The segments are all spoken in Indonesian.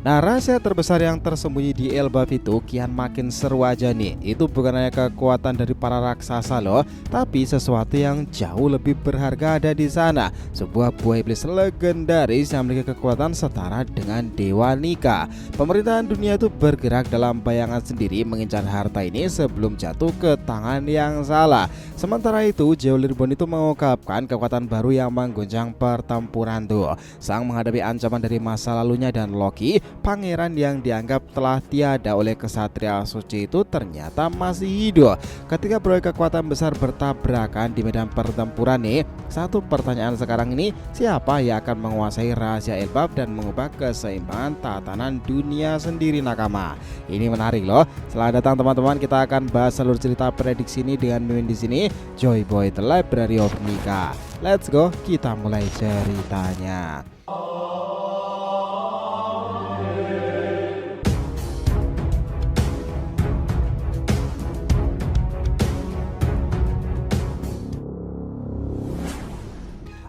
Nah, rahasia terbesar yang tersembunyi di Elbaf itu kian makin seru aja nih. Itu bukan hanya kekuatan dari para raksasa loh, tapi sesuatu yang jauh lebih berharga ada di sana. Sebuah buah iblis legendaris yang memiliki kekuatan setara dengan Dewa Nika. Pemerintahan dunia itu bergerak dalam bayangan sendiri mengincar harta ini sebelum jatuh ke tangan yang salah. Sementara itu, Jeolirbon itu mengungkapkan kekuatan baru yang mengguncang pertempuran tuh. Sang menghadapi ancaman dari masa lalunya dan Loki, pangeran yang dianggap telah tiada oleh kesatria suci itu ternyata masih hidup. Ketika proyek kekuatan besar bertabrakan di medan pertempuran nih, satu pertanyaan sekarang ini, siapa yang akan menguasai rahasia Elbaf dan mengubah keseimbangan tatanan dunia sendiri nakama? Ini menarik loh. Selamat datang teman-teman, kita akan bahas seluruh cerita prediksi ini dengan Mimin di sini, Joy Boy The Library of Nika. Let's go, kita mulai ceritanya.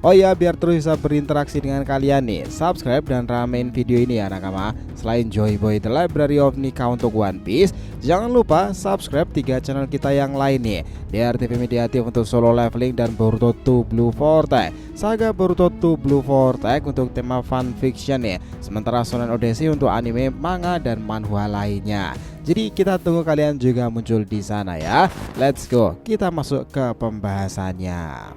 Oh ya, biar terus bisa berinteraksi dengan kalian nih, subscribe dan ramein video ini ya nakama. Selain Joy Boy The Library of Nika untuk One Piece, jangan lupa subscribe 3 channel kita yang lain nih, DRTV Mediatif untuk solo leveling dan Boruto 2 Blue Vortex, Saga Boruto 2 Blue Vortex untuk tema fun fiction nih, sementara Shonen Odyssey untuk anime, manga dan manhwa lainnya. Jadi kita tunggu kalian juga muncul di sana ya. Let's go, kita masuk ke pembahasannya.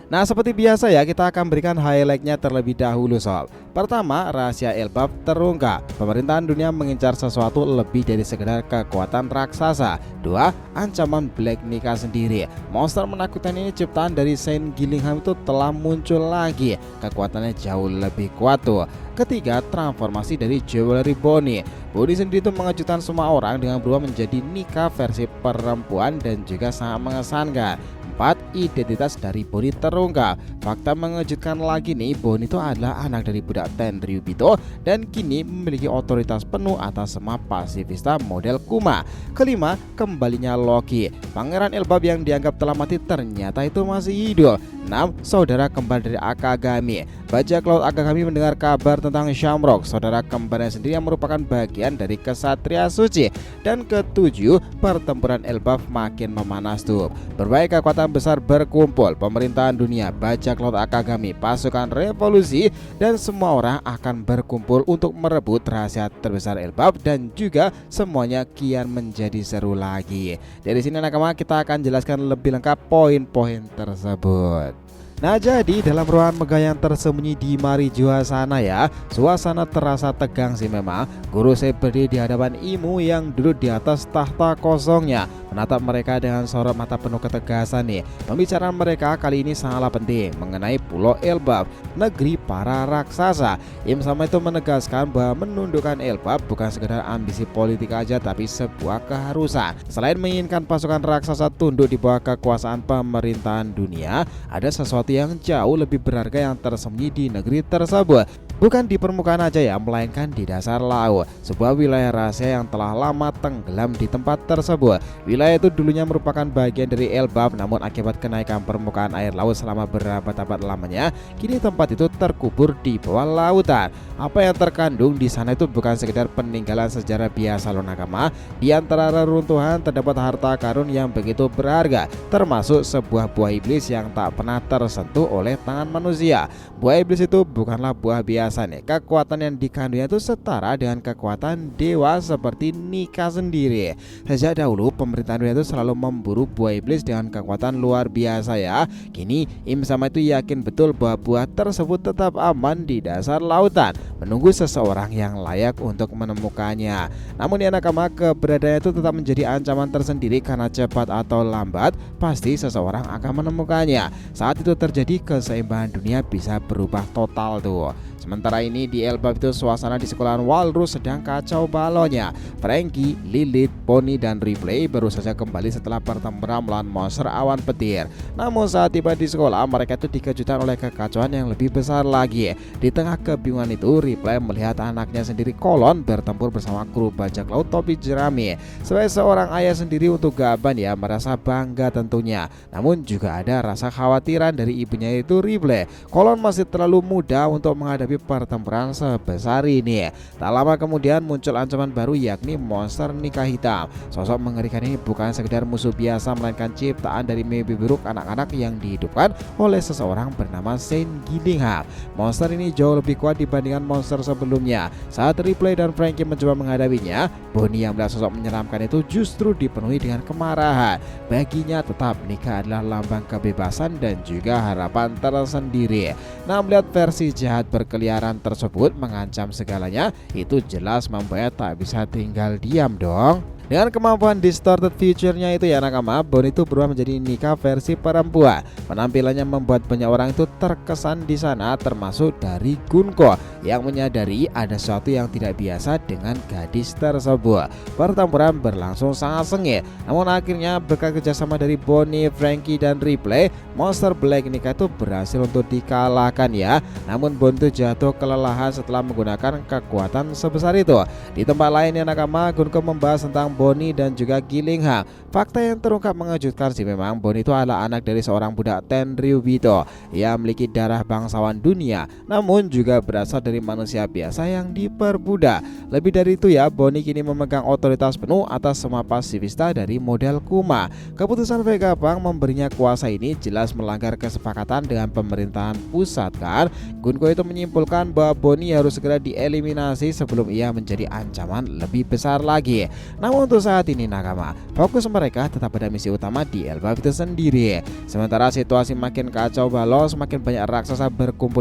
Nah, seperti biasa ya, kita akan berikan highlightnya terlebih dahulu sob. Pertama, rahasia Elbaf terungkap. Pemerintahan dunia mengincar sesuatu lebih dari sekedar kekuatan raksasa. 2. Ancaman Black Nika sendiri. Monster menakutkan ini ciptaan dari Saint Gillingham itu telah muncul lagi. Kekuatannya jauh lebih kuat tuh. Ketiga, transformasi dari Jeolirbon. Bonnie sendiri itu mengejutkan semua orang dengan berubah menjadi Nika versi perempuan dan juga sangat mengesankan. 4. Identitas dari Bonnie terungkap. Fakta mengejutkan lagi nih, Bonnie itu adalah anak dari budak Tenryubito dan kini memiliki otoritas penuh atas semua pasifista model Kuma. Kelima, kembalinya Loki. Pangeran Elbaf yang dianggap telah mati ternyata itu masih hidup. 6. Saudara kembar dari Akagami. Bajak laut Akagami mendengar kabar tentang Shamrock, saudara kembarnya sendiri yang merupakan bagian dari kesatria suci. Dan ketujuh, pertempuran Elbaf makin memanas tuh. Berbagai kekuatan besar berkumpul, pemerintahan dunia, bajak laut Akagami, pasukan revolusi, dan semua orang akan berkumpul untuk merebut rahasia terbesar Elbaf, dan juga semuanya kian menjadi seru lagi. Dari sini nakama, kita akan jelaskan lebih lengkap poin-poin tersebut. Nah, jadi dalam ruangan megah yang tersembunyi di Marijoa sana ya, suasana terasa tegang sih memang. Guru saya berdiri di hadapan Imu yang duduk di atas tahta kosongnya, menatap mereka dengan sorot mata penuh ketegasan nih. Pembicaraan mereka kali ini sangatlah penting mengenai Pulau Elbaf, negeri para raksasa. Im sama itu menegaskan bahwa menundukkan Elbaf bukan sekedar ambisi politik aja, tapi sebuah keharusan. Selain menginginkan pasukan raksasa tunduk di bawah kekuasaan pemerintahan dunia, ada sesuatu yang jauh lebih berharga yang tersembunyi di negeri tersebut. Bukan di permukaan aja ya, melainkan di dasar laut. Sebuah wilayah rahasia yang telah lama tenggelam di tempat tersebut. Wilayah itu dulunya merupakan bagian dari Elbaf, namun akibat kenaikan permukaan air laut selama berabad-abad lamanya, kini tempat itu terkubur di bawah lautan. Apa yang terkandung di sana itu bukan sekedar peninggalan sejarah biasa loh nakama. Di antara reruntuhan terdapat harta karun yang begitu berharga, termasuk sebuah buah iblis yang tak pernah tersentuh oleh tangan manusia. Buah iblis itu bukanlah buah biasa nih. Kekuatan yang dikandungnya itu setara dengan kekuatan dewa seperti Nika sendiri. Sejak dahulu pemerintahan dunia itu selalu memburu buah iblis dengan kekuatan luar biasa ya. Kini Im sama itu yakin betul bahwa buah tersebut tetap aman di dasar lautan, menunggu seseorang yang layak untuk menemukannya. Namun ya nakama, keberadaannya itu tetap menjadi ancaman tersendiri karena cepat atau lambat pasti seseorang akan menemukannya. Saat itu terjadi, keseimbangan dunia bisa berubah total tuh. Sementara ini di Elbaf itu suasana di sekolahan Walrus sedang kacau balonnya. Franky, Lilith, Bonnie dan Ripley baru saja kembali setelah pertempuran melawan monster awan petir. Namun saat tiba di sekolah, mereka itu dikejutkan oleh kekacauan yang lebih besar lagi. Di tengah kebingungan itu, Ripley melihat anaknya sendiri Kolon bertempur bersama kru bajak laut topi jerami. Sebagai seorang ayah sendiri untuk Gaban ya, merasa bangga tentunya. Namun juga ada rasa khawatiran dari ibunya, itu Ripley. Kolon masih terlalu muda untuk menghadapi menghadapi pertempuran sebesar ini. Tak lama kemudian muncul ancaman baru, yakni monster nikah hitam. Sosok mengerikan ini bukan sekedar musuh biasa, melainkan ciptaan dari mimpi buruk anak-anak yang dihidupkan oleh seseorang bernama Saint Gillingham. Monster ini jauh lebih kuat dibandingkan monster sebelumnya. Saat Ripley dan Frankie mencoba menghadapinya, Bonnie yang melihat sosok menyeramkan itu justru dipenuhi dengan kemarahan. Baginya tetap nikah adalah lambang kebebasan dan juga harapan tersendiri. Nah, melihat versi jahat berkeliaran tersebut mengancam segalanya, itu jelas membuat tak bisa tinggal diam dong. Dengan kemampuan distorted future-nya itu ya nakama, Bonnie itu berubah menjadi Nika versi perempuan. Penampilannya membuat banyak orang itu terkesan di sana, termasuk dari Gunko yang menyadari ada sesuatu yang tidak biasa dengan gadis tersebut. Pertempuran berlangsung sangat sengit, namun akhirnya berkat kerjasama dari Bonnie, Frankie, dan Ripley, monster Black Nika itu berhasil untuk dikalahkan ya. Namun Bonnie itu jatuh kelelahan setelah menggunakan kekuatan sebesar itu. Di tempat lain ya nakama, Gunko membahas tentang Bonnie dan juga Gillingham. Fakta yang terungkap mengejutkan sih, memang Bonnie itu adalah anak dari seorang budak Tenryubito yang memiliki darah bangsawan dunia, namun juga berasal dari manusia biasa yang diperbudak. Lebih dari itu ya, Bonnie kini memegang otoritas penuh atas semua pasifista dari model Kuma. Keputusan Vegapunk memberinya kuasa ini jelas melanggar kesepakatan dengan pemerintahan pusat kan. Gunko itu menyimpulkan bahwa Bonnie harus segera dieliminasi sebelum ia menjadi ancaman lebih besar lagi. Namun untuk saat ini nakama, fokus mereka tetap pada misi utama di Elbaf itu sendiri. Sementara situasi makin kacau balau, semakin banyak raksasa berkumpul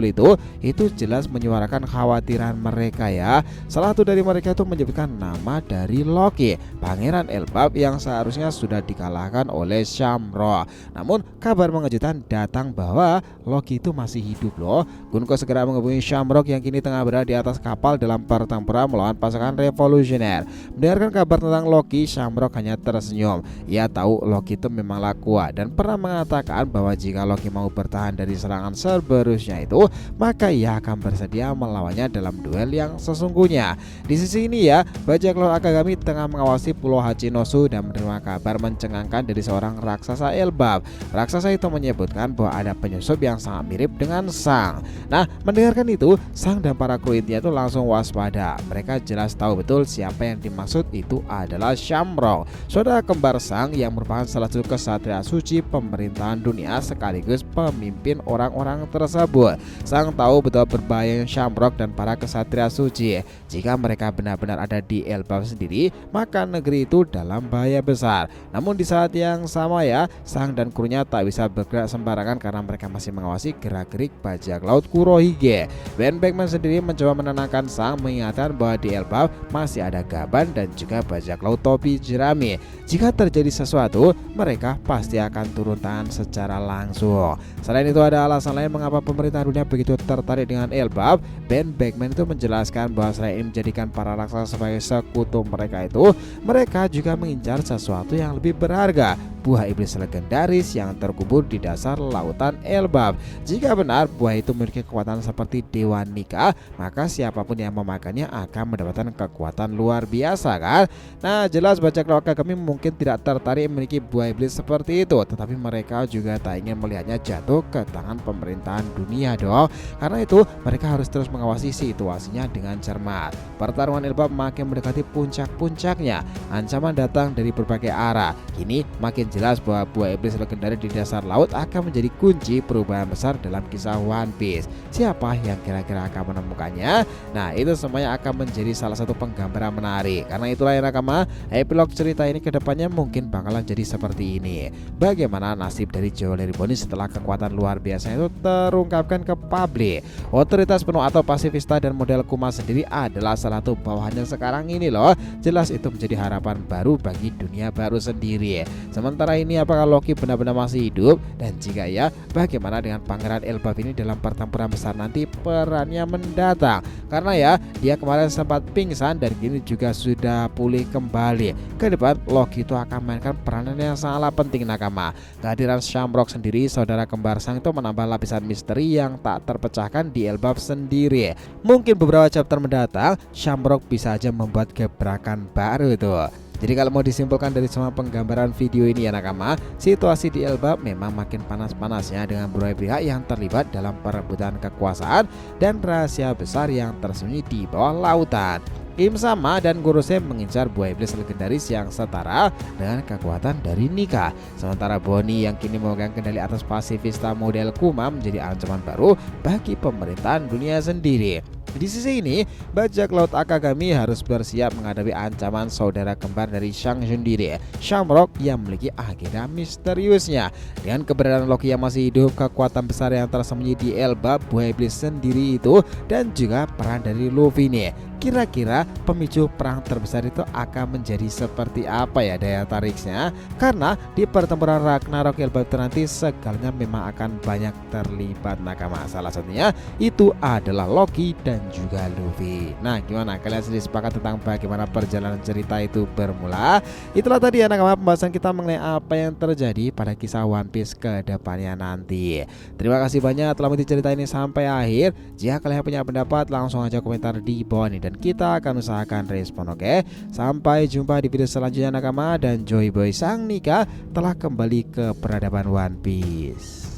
itu jelas menyuarakan khawatiran mereka ya. Salah satu dari mereka itu menyebutkan nama dari Loki, pangeran Elbaf yang seharusnya sudah dikalahkan oleh Shamrock. Namun kabar mengejutkan datang bahwa Loki itu masih hidup loh. Gunko segera menghubungi Shamrock yang kini tengah berada di atas kapal dalam pertempuran melawan pasukan revolusioner. Mendengarkan kabar tentang Loki, Shamrock hanya tersenyum. Ia tahu Loki itu memanglah kuat dan pernah mengatakan bahwa jika Loki mau bertahan dari serangan Cerberusnya itu, maka ia akan bersedia melawannya dalam duel yang sesungguhnya. Di sisi ini ya, bajak laut Akagami tengah mengawasi Pulau Hachinosu dan menerima kabar mencengangkan dari seorang raksasa Elbaf. Raksasa itu menyebutkan bahwa ada penyusup yang sangat mirip dengan Sang. Nah, mendengarkan itu, Sang dan para kru intinya itu langsung waspada. Mereka jelas tahu betul siapa yang dimaksud itu adalah Shamrock, saudara kembar Sang yang merupakan salah satu kesatria suci pemerintahan dunia sekaligus pemimpin orang-orang tersebut. Sang tahu betul berbahaya Shamrock dan para kesatria suci. Jika mereka benar-benar ada di Elbaf sendiri, maka negeri itu dalam bahaya besar. Namun di saat yang sama ya, Sang dan krunya tak bisa bergerak sembarangan karena mereka masih mengawasi gerak-gerik bajak laut Kurohige. Ben Beckman sendiri mencoba menenangkan Sang, mengingatkan bahwa di Elbaf masih ada Gaban dan juga bajak laut topi jerami. Jika terjadi sesuatu, mereka pasti akan turun tangan secara langsung. Selain itu ada alasan lain mengapa pemerintah dunia begitu tertarik dengan Elbaf. Ben Beckman itu menjelaskan bahwa selain menjadikan para raksasa sebagai sekutu mereka itu, mereka juga mengincar sesuatu yang lebih berharga, buah iblis legendaris yang terkubur di dasar lautan Elbaf. Jika benar buah itu memiliki kekuatan seperti Dewa Nika, maka siapapun yang memakannya akan mendapatkan kekuatan luar biasa kan. Nah, jelas bajak laut kami mungkin tidak tertarik memiliki buah iblis seperti itu, tetapi mereka juga tak ingin melihatnya jatuh ke tangan pemerintahan dunia dong. Karena itu mereka harus terus mengawasi situasinya dengan cermat. Pertarungan Elbaf makin mendekati puncak-puncaknya. Ancaman datang dari berbagai arah. Kini makin jelas bahwa buah iblis legendaris di dasar laut akan menjadi kunci perubahan besar dalam kisah One Piece. Siapa yang kira-kira akan menemukannya? Nah, itu semuanya akan menjadi salah satu penggambaran menarik. Karena itulah ya nakama, epilog cerita ini kedepannya mungkin bakalan jadi seperti ini. Bagaimana nasib dari Jewelry Bonnie setelah kekuatan luar biasa itu terungkapkan ke publik? Otoritas penuh atau pasifista dan model Kuma sendiri adalah salah satu bawahannya sekarang ini loh. Jelas itu menjadi harapan baru bagi dunia baru sendiri. Sementara ini apakah Loki benar-benar masih hidup? Dan jika ya, bagaimana dengan Pangeran Elbaf ini dalam pertempuran besar nanti perannya mendatang? Karena ya, dia kemarin sempat pingsan dan kini juga sudah pulih kembali. Ke depan Loki itu akan mainkan peranan yang sangat penting nakama. Kehadiran Shamrock sendiri, saudara kembar Sang, itu menambah lapisan misteri yang tak terpecahkan di Elbaf sendiri. Mungkin beberapa chapter mendatang Shamrock bisa aja membuat gebrakan baru tuh. Jadi kalau mau disimpulkan dari semua penggambaran video ini ya nakama, situasi di Elbap memang makin panas-panasnya dengan berbagai pihak yang terlibat dalam perebutan kekuasaan dan rahasia besar yang tersembunyi di bawah lautan. Kim Sama dan Guru Sem mengincar buah iblis legendaris yang setara dengan kekuatan dari Nika. Sementara Bonnie yang kini memegang kendali atas pasifista model Kuma menjadi ancaman baru bagi pemerintahan dunia sendiri. Di sisi ini, bajak laut Akagami harus bersiap menghadapi ancaman saudara kembar dari Shang sendiri, Shamrock yang memiliki agenda misteriusnya. Dengan keberadaan Loki yang masih hidup, kekuatan besar yang tersembunyi di Elbap buah iblis sendiri itu, dan juga peran dari Luffy nih. Kira-kira pemicu perang terbesar itu akan menjadi seperti apa ya daya tariknya? Karena di pertempuran Ragnarok Elbap nanti segalanya memang akan banyak terlibat nakama. Salah satunya itu adalah Loki dan juga Luffy. Nah, gimana kalian sendiri sepakat tentang bagaimana perjalanan cerita itu bermula? Itulah tadi ya nakama pembahasan kita mengenai apa yang terjadi pada kisah One Piece ke depannya nanti. Terima kasih banyak telah mengikuti cerita ini sampai akhir. Jika kalian punya pendapat langsung aja komentar di bawah ini dan kita akan usahakan respon, oke? Sampai jumpa di video selanjutnya nakama, dan Joy Boy Sang Nika telah kembali ke peradaban One Piece.